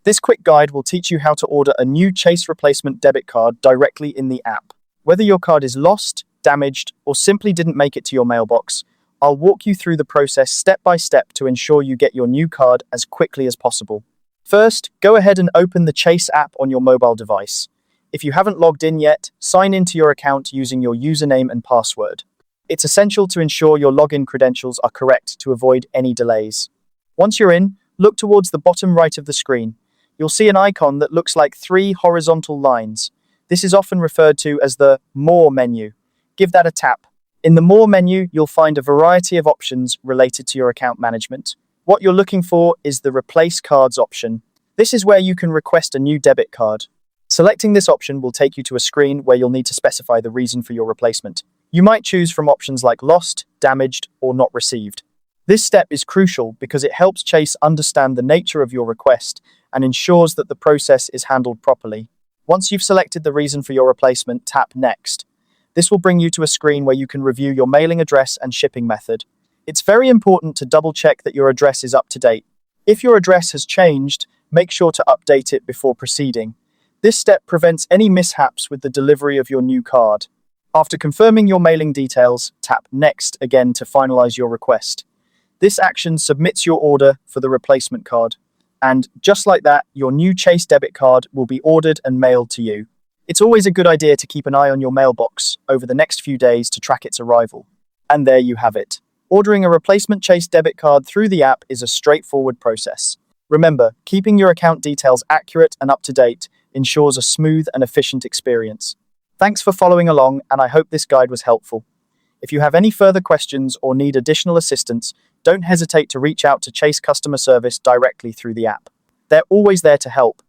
This quick guide will teach you how to order a new Chase replacement debit card directly in the app. Whether your card is lost, damaged, or simply didn't make it to your mailbox, I'll walk you through the process step by step to ensure you get your new card as quickly as possible. First, go ahead and open the Chase app on your mobile device. If you haven't logged in yet, sign into your account using your username and password. It's essential to ensure your login credentials are correct to avoid any delays. Once you're in, look towards the bottom right of the screen. You'll see an icon that looks like 3 horizontal lines. This is often referred to as the More menu. Give that a tap. In the More menu, you'll find a variety of options related to your account management. What you're looking for is the Replace Cards option. This is where you can request a new debit card. Selecting this option will take you to a screen where you'll need to specify the reason for your replacement. You might choose from options like lost, damaged, or not received. This step is crucial because it helps Chase understand the nature of your request and ensures that the process is handled properly. Once you've selected the reason for your replacement, tap Next. This will bring you to a screen where you can review your mailing address and shipping method. It's very important to double-check that your address is up to date. If your address has changed, make sure to update it before proceeding. This step prevents any mishaps with the delivery of your new card. After confirming your mailing details, tap Next again to finalize your request. This action submits your order for the replacement card. And just like that, your new Chase debit card will be ordered and mailed to you. It's always a good idea to keep an eye on your mailbox over the next few days to track its arrival. And there you have it. Ordering a replacement Chase debit card through the app is a straightforward process. Remember, keeping your account details accurate and up to date ensures a smooth and efficient experience. Thanks for following along, and I hope this guide was helpful. If you have any further questions or need additional assistance, don't hesitate to reach out to Chase customer service directly through the app. They're always there to help,